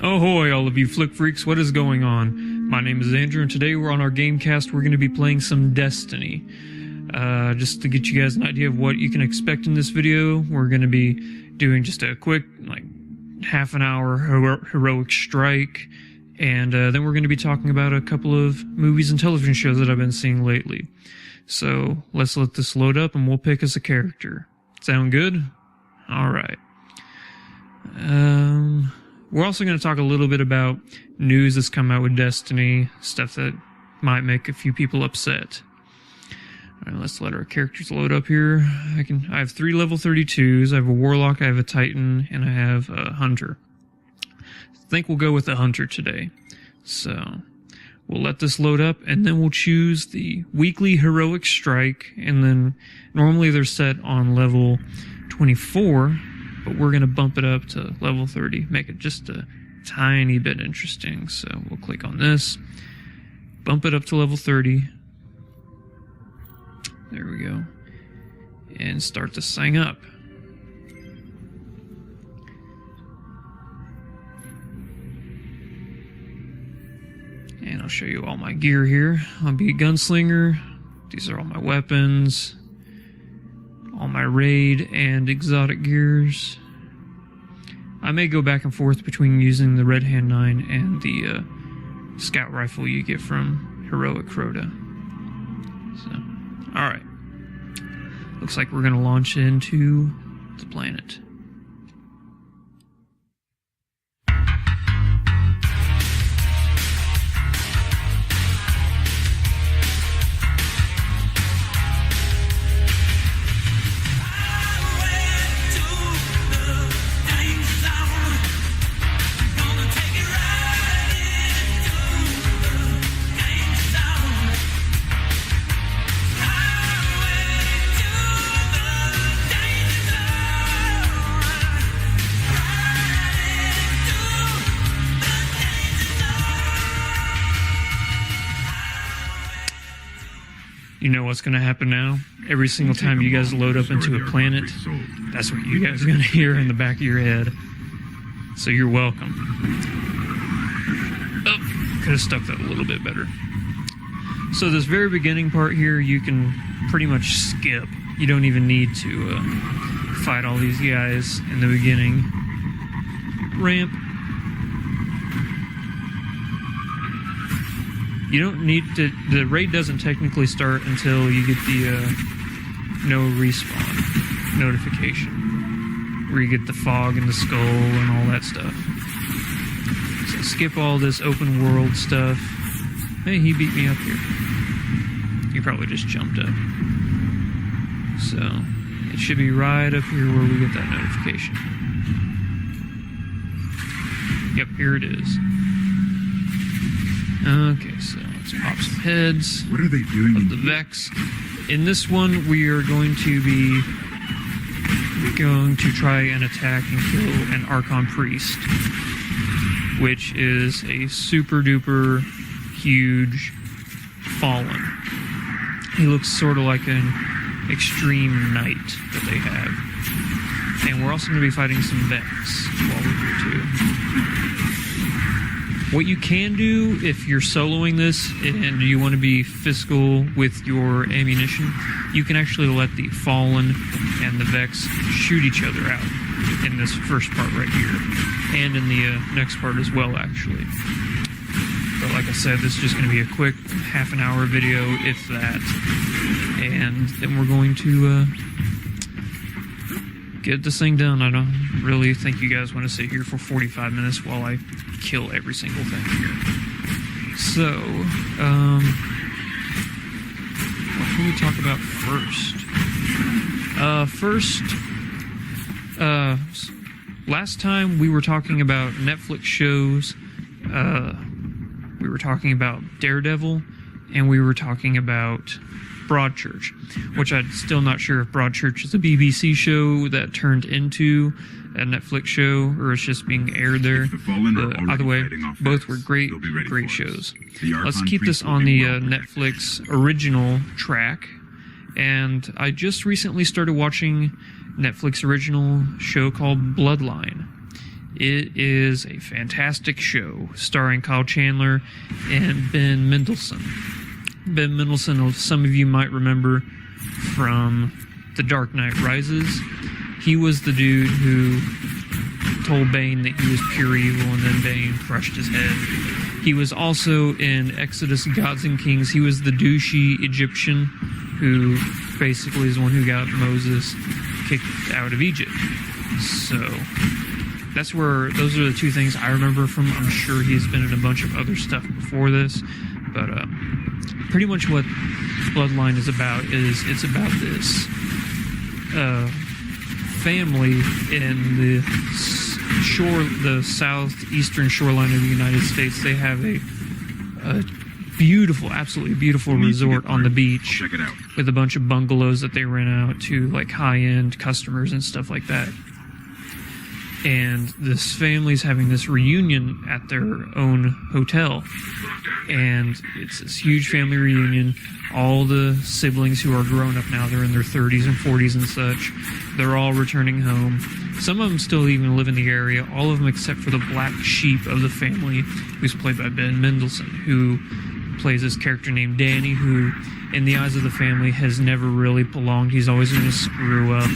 Ahoy, all of you flick freaks, what is going on? My name is Andrew, and today we're on our Gamecast. We're going to be playing some Destiny. Just to get you guys an idea of what you can expect in this video, we're going to be doing just a quick, half an hour heroic strike, and then we're going to be talking about a couple of movies and television shows that I've been seeing lately. So, let's let this load up and we'll pick us a character. Sound good? Alright. We're also going to talk a little bit about news that's come out with Destiny, stuff that might make a few people upset. Alright, let's let our characters load up here. I have 3 level 32s, I have a Warlock, I have a Titan, and I have a Hunter. I think we'll go with the Hunter today. So, we'll let this load up, and then we'll choose the weekly heroic strike, and then normally they're set on level 24, but we're going to bump it up to level 30, make it just a tiny bit interesting. So we'll click on this, bump it up to level 30. There we go. And start to sign up. And I'll show you all my gear here. I'll be a gunslinger. These are all my weapons. All my raid and exotic gears. I may go back and forth between using the Red Hand 9 and the scout rifle you get from Heroic Crota. So, alright. Looks like we're going to launch into the planet. You know what's going to happen now? Every single time you guys load up into a planet, that's what you guys are going to hear in the back of your head. So you're welcome. Oh, could have stuck that a little bit better. So this very beginning part here, you can pretty much skip. You don't even need to fight all these guys in the beginning. Ramp. You don't need to, the raid doesn't technically start until you get the no respawn notification, where you get the fog and the skull and all that stuff. So skip all this open world stuff. Hey, he beat me up here. He probably just jumped up. So, it should be right up here where we get that notification. Yep, here it is. Okay, so let's pop some heads. What are they doing of the Vex? In this one, we are going to be try and attack and kill an Archon Priest, which is a super duper huge Fallen. He looks sort of like an extreme knight that they have. And we're also going to be fighting some Vex while we're here too. What you can do if you're soloing this and you want to be fiscal with your ammunition, you can actually let the Fallen and the Vex shoot each other out in this first part right here, and in the next part as well, actually. But like I said, this is just going to be a quick half an hour video, if that, and then we're going to get this thing done. I don't really think you guys want to sit here for 45 minutes while I kill every single thing here. So, what can we talk about first? Last time we were talking about Netflix shows. We were talking about Daredevil, and we were talking about Broadchurch, which I'm still not sure if Broadchurch is a BBC show that turned into a Netflix show, or it's just being aired there. Either way, both were great shows. Let's keep this on the Netflix original track. And I just recently started watching Netflix original show called Bloodline. It is a fantastic show starring Kyle Chandler and Ben Mendelsohn. Ben Mendelsohn, some of you might remember from The Dark Knight Rises. He was the dude who told Bane that he was pure evil, and then Bane crushed his head. He was also in Exodus Gods and Kings. He was the douchey Egyptian who basically is the one who got Moses kicked out of Egypt. So those are the two things I remember from him. I'm sure he's been in a bunch of other stuff before this, but pretty much what Bloodline is about is it's about this family in the southeastern shoreline of the United States. They have a beautiful, absolutely beautiful resort on the beach with a bunch of bungalows that they rent out to like high-end customers and stuff like that. And this family's having this reunion at their own hotel. And it's this huge family reunion. All the siblings who are grown up now, they're in their 30s and 40s and such. They're all returning home. Some of them still even live in the area. All of them except for the black sheep of the family, who's played by Ben Mendelsohn, who plays this character named Danny, who, in the eyes of the family, has never really belonged. He's always going to screw up.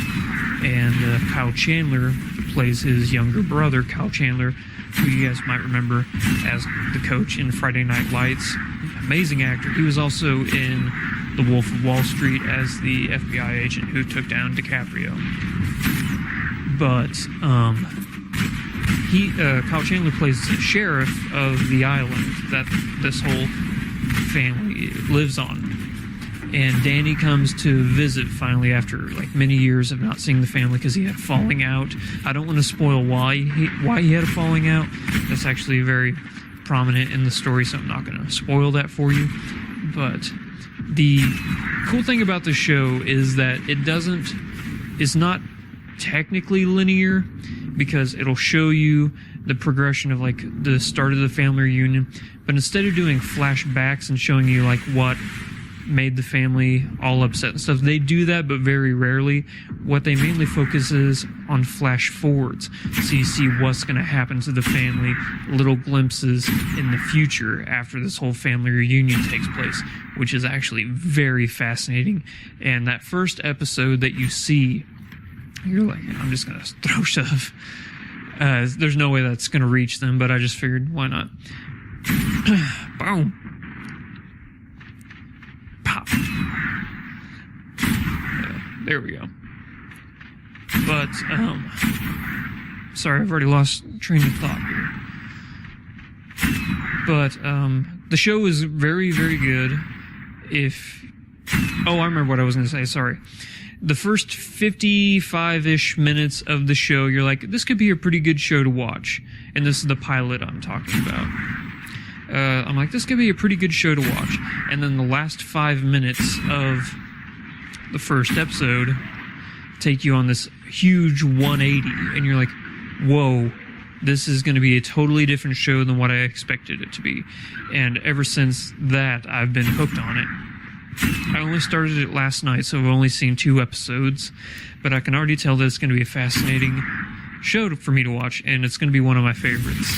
And Kyle Chandler plays his younger brother, Kyle Chandler, who you guys might remember as the coach in Friday Night Lights. Amazing actor. He was also in The Wolf of Wall Street as the FBI agent who took down DiCaprio. But Kyle Chandler plays the sheriff of the island that this whole family lives on. And Danny comes to visit finally after like many years of not seeing the family because he had a falling out. I don't want to spoil why he had a falling out. That's actually very prominent in the story, so I'm not going to spoil that for you. But the cool thing about the show is that it's not technically linear because it'll show you the progression of like the start of the family reunion, but instead of doing flashbacks and showing you like what made the family all upset and stuff, they do that but very rarely. What they mainly focus is on flash forwards, so you see what's going to happen to the family, little glimpses in the future after this whole family reunion takes place, which is actually very fascinating. And that first episode that you see, you're like, I'm just going to throw stuff. There's no way that's going to reach them, but I just figured, why not? Boom. Pop. There we go. But, sorry, I've already lost train of thought here. But, the show is very, very good. I remember what I was going to say, sorry. The first 55-ish minutes of the show, you're like, this could be a pretty good show to watch. And this is the pilot I'm talking about. I'm like, this could be a pretty good show to watch. And then the last 5 minutes of the first episode take you on this huge 180. And you're like, whoa, this is going to be a totally different show than what I expected it to be. And ever since that, I've been hooked on it. I only started it last night, so I've only seen 2 episodes, but I can already tell that it's going to be a fascinating show for me to watch, and it's going to be one of my favorites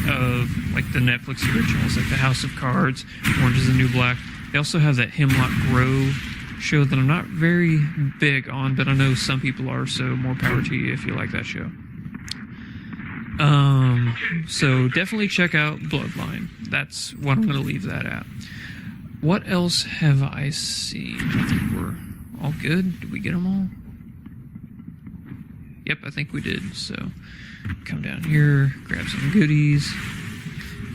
of like the Netflix originals, like the House of Cards, Orange is the New Black. They also have that Hemlock Grove show that I'm not very big on, but I know some people are, so more power to you if you like that show. So definitely check out Bloodline. That's what I'm going to leave that at. What else have I seen? I think we're all good. Did we get them all? Yep, I think we did. So come down here, grab some goodies.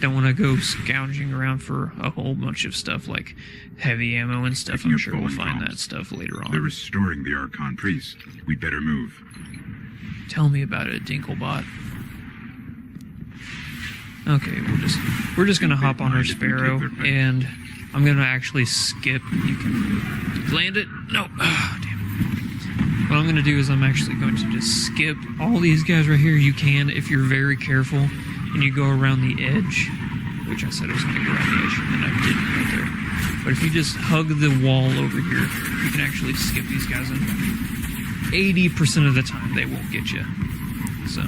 Don't want to go scounging around for a whole bunch of stuff like heavy ammo and stuff. I'm sure we'll find that stuff later on. They're restoring the Archon Priest. We'd better move. Tell me about it, Dinklebot. Okay, we're just gonna hop on our Sparrow, and I'm gonna actually skip. You can land it. No, damn. What I'm gonna do is I'm actually going to just skip all these guys right here. You can, if you're very careful, and you go around the edge, which I said I was gonna go around the edge, and I didn't right there. But if you just hug the wall over here, you can actually skip these guys, and 80% of the time they won't get you. So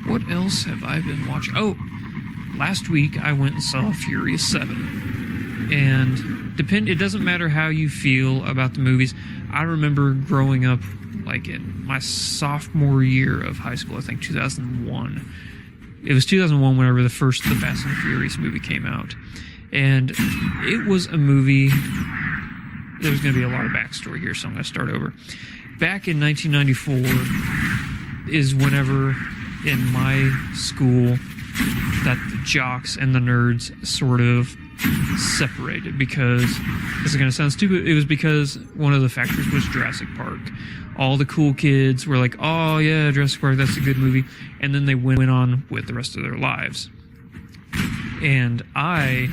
What else have I been watching? Oh, last week I went and saw Furious 7. And it doesn't matter how you feel about the movies. I remember growing up, like in my sophomore year of high school, I think 2001. It was 2001 whenever the first The Fast and the Furious movie came out. And it was a movie. There's going to be a lot of backstory here, so I'm going to start over. Back in 1994 is whenever in my school that the jocks and the nerds sort of separated, because this is going to sound stupid. It was because one of the factors was Jurassic Park. All the cool kids were like, oh yeah, Jurassic Park, that's a good movie. And then they went on with the rest of their lives. And I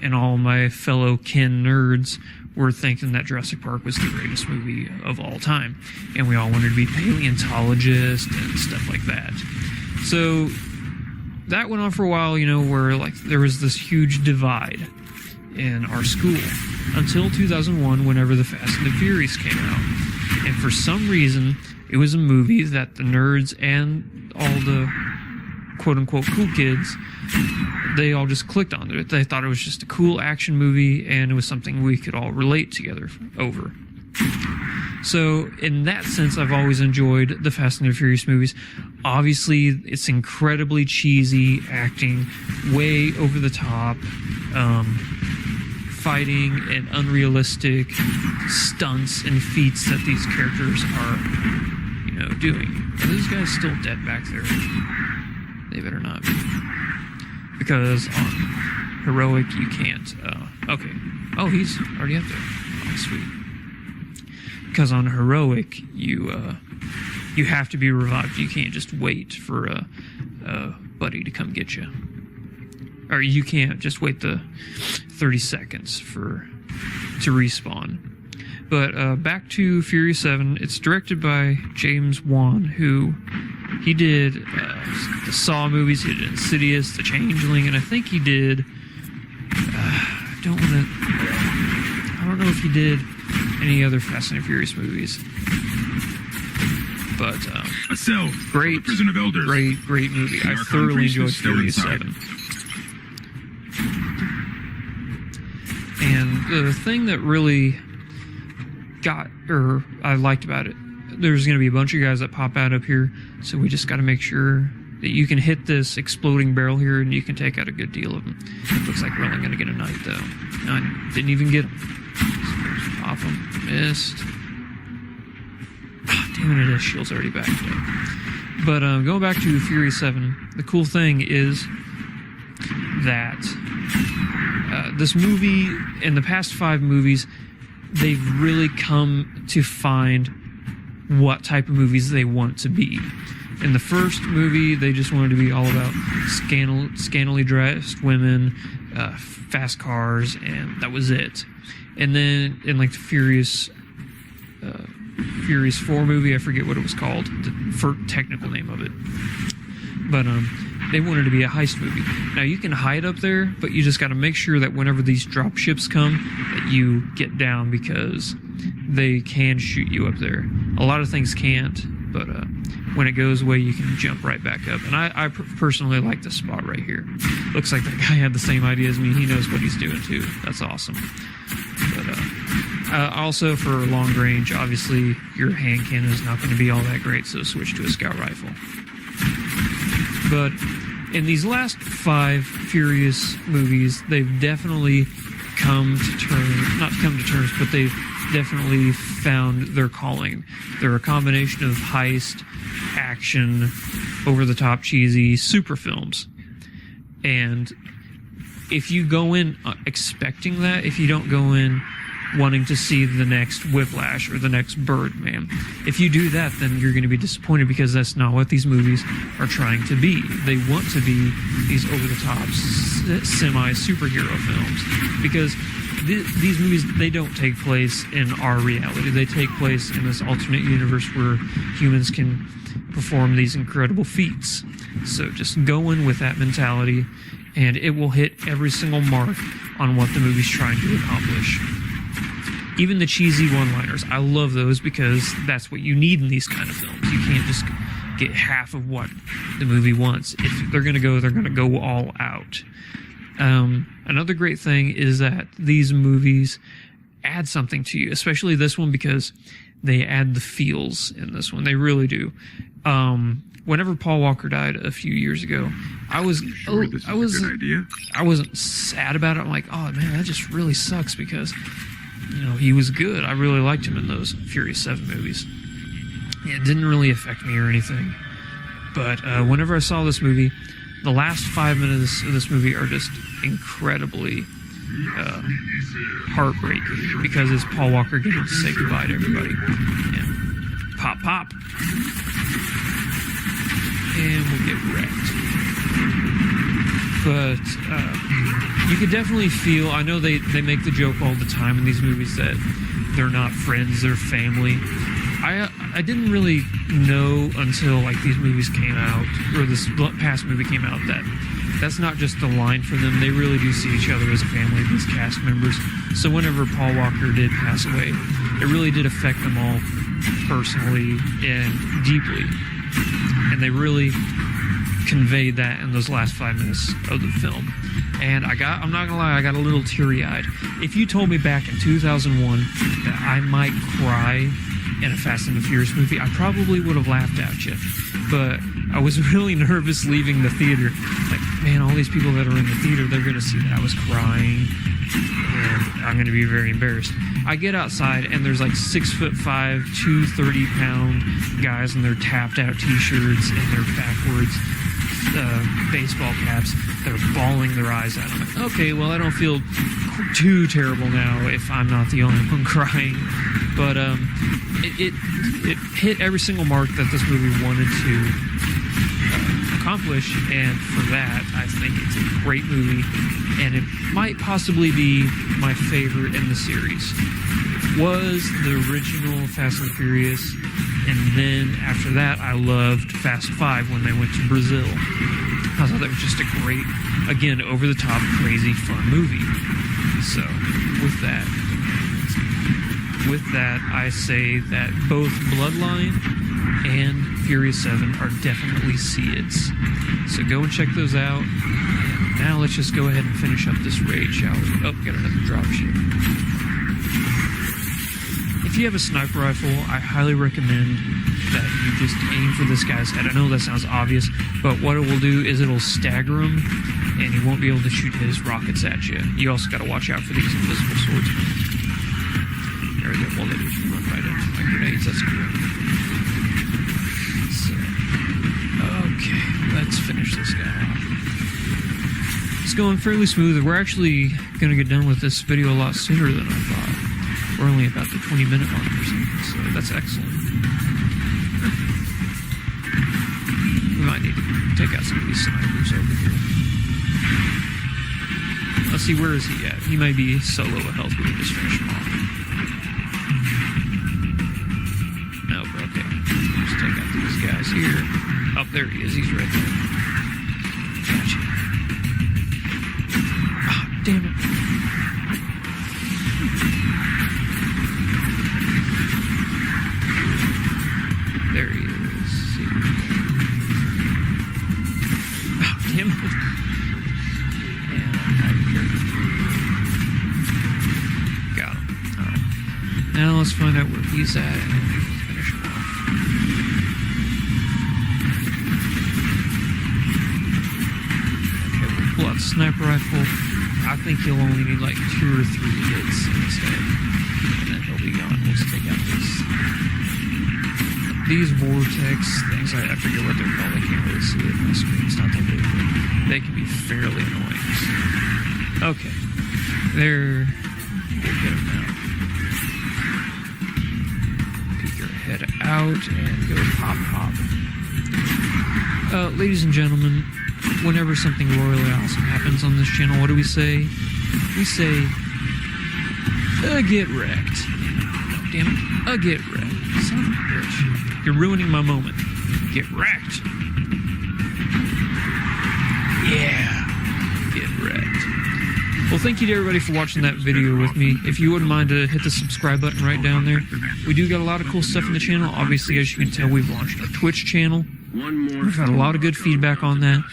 and all my fellow kin nerds were thinking that Jurassic Park was the greatest movie of all time. And we all wanted to be paleontologists and stuff like that. So that went on for a while, where like there was this huge divide in our school until 2001, whenever The Fast and the Furious came out. And for some reason, it was a movie that the nerds and all the quote-unquote cool kids, they all just clicked on it. They thought it was just a cool action movie, and it was something we could all relate together over. So, in that sense, I've always enjoyed the Fast and the Furious movies. Obviously, it's incredibly cheesy acting, way over the top, fighting and unrealistic stunts and feats that these characters are, doing. Are these guys still dead back there? They better not be. Because on Heroic, you can't. Okay. Oh, he's already up there. Oh, sweet. Because on Heroic, you have to be revived. You can't just wait for a buddy to come get you. Or you can't just wait the 30 seconds to respawn. But back to Furious 7. It's directed by James Wan, who he did the Saw movies. He did Insidious, The Changeling, and I think he did. I don't know if he did any other Fast and Furious movies. But a cell. Great, prison of elders. Great movie. I thoroughly enjoyed Furious 7. And the thing that really I liked about it, there's going to be a bunch of guys that pop out up here, so we just got to make sure that you can hit this exploding barrel here and you can take out a good deal of them. Looks like we're only going to get a knight, though. No, I didn't even get them. Pop them. Missed. Oh, damn it, his shield's already back there. But going back to Furious 7, the cool thing is that this movie, in the past 5 movies, they've really come to find what type of movies they want to be. In the first movie, they just wanted to be all about scantily dressed women, fast cars, and that was it. And then in like the Furious 4 movie, I forget what it was called, the technical name of it. But they wanted to be a heist movie. Now you can hide up there, but you just got to make sure that whenever these drop ships come, that you get down, because they can shoot you up there. A lot of things can't, but when it goes away, you can jump right back up. And I personally like this spot right here. Looks like that guy had the same idea as me. He knows what he's doing too. That's awesome. But also for long range, obviously your hand cannon is not going to be all that great, so switch to a scout rifle. But in these last 5 Furious movies, they've definitely but they've definitely found their calling. They're a combination of heist, action, over-the-top cheesy super films. And if you go in expecting that, if you don't go in wanting to see the next Whiplash or the next Birdman, if you do that, then you're going to be disappointed, because that's not what these movies are trying to be. They want to be these over-the-top semi-superhero films, because these movies, they don't take place in our reality. They take place in this alternate universe where humans can perform these incredible feats. So just go in with that mentality, and it will hit every single mark on what the movie's trying to accomplish. even the cheesy one-liners, I love those because that's what you need in these kind of films. You can't just get half of what the movie wants. If they're going to go all out. Another great thing is that these movies add something to you, especially this one, because they add the feels in this one. They really do. Whenever Paul Walker died a few years ago, I wasn't sad about it. I'm like, oh man, that just really sucks because, he was good. I really liked him in those Furious 7 movies. It didn't really affect me or anything. But whenever I saw this movie, the last 5 minutes of this movie are just incredibly heartbreaking because it's Paul Walker getting to say goodbye to everybody. And pop, pop. And we'll get wrecked. But you could definitely feel, I know they make the joke all the time in these movies that they're not friends, they're family. I didn't really know until like these movies came out, or this past movie came out, that that's not just a line for them. They really do see each other as a family, these cast members. So whenever Paul Walker did pass away, it really did affect them all personally and deeply. And they really conveyed that in those last 5 minutes of the film. And I'm not gonna lie, I got a little teary-eyed. If you told me back in 2001 that I might cry in a Fast and the Furious movie, I probably would have laughed at you. But I was really nervous leaving the theater. Like, man, all these people that are in the theater, they're gonna see that I was crying, and I'm gonna be very embarrassed. I get outside, and there's like 6'5", 230-pound guys in their tapped-out t-shirts and their backwards baseball caps. They're bawling their eyes out. I'm like, okay, well, I don't feel too terrible now if I'm not the only one crying. But it hit every single mark that this movie wanted to accomplish, and for that, I think it's a great movie, and it might possibly be my favorite in the series. Was the original Fast and Furious, and then after that, I loved Fast 5 when they went to Brazil. I thought that was just a great, again, over-the-top, crazy, fun movie. So, with that, I say that both Bloodline and Furious 7 are definitely see-its. So go and check those out. And now let's just go ahead and finish up this raid, shall we? Oh, got another dropship. If you have a sniper rifle, I highly recommend that you just aim for this guy's head. I know that sounds obvious, but what it will do is it'll stagger him, and he won't be able to shoot his rockets at you. You also got to watch out for these invisible swordsmen. There we go. Well, they just run right into my grenades. That's great. So, okay, let's finish this guy off. It's going fairly smooth. We're actually going to get done with this video a lot sooner than I thought. We're only about the 20-minute mark or something, so that's excellent. We might need to take out some of these snipers over here. Let's see, where is he at? He might be so low of health we can just finish him off. Nope, okay. Just take out these guys here. Oh, there he is. He's right there. Gotcha. Ah, damn it. There he is. Oh, damn it. And out of here. Got him. Alright. Now let's find out where he's at and finish him off. Okay, we'll pull out the sniper rifle. I think he'll only need like 2 or 3 hits in his head. And then he'll be gone. We'll just take out these vortex things. I forget what they're called. I can't really see it on my screen. It's not that big. They can be fairly annoying. Okay. There. We'll get them now. Peek your head out and go pop pop. Ladies and gentlemen, whenever something royally awesome happens on this channel, what do we say? We say, get wrecked. Oh, damn it. Get wrecked. Son of a bitch. You're ruining my moment. Get wrecked. Yeah. Get wrecked. Well, thank you to everybody for watching that video with me. If you wouldn't mind to hit the subscribe button right down there. We do got a lot of cool stuff in the channel. Obviously, as you can tell, we've launched our Twitch channel. We've had a lot of good feedback on that.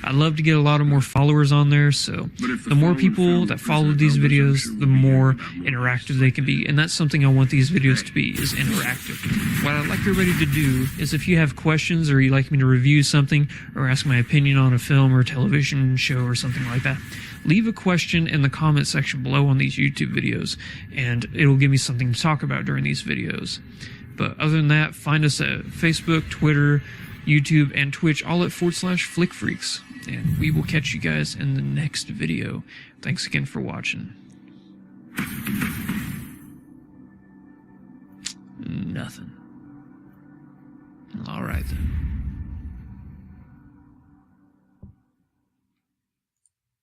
I'd love to get a lot of more followers on there, so the more people that follow these videos, the more interactive they can be, and that's something I want these videos to be, is interactive. What I'd like everybody to do is, if you have questions or you'd like me to review something or ask my opinion on a film or television show or something like that, leave a question in the comment section below on these YouTube videos, and it'll give me something to talk about during these videos. But other than that, find us at Facebook, Twitter, YouTube, and Twitch, all at /FlickFreaks. And we will catch you guys in the next video. Thanks again for watching. Nothing. Alright then.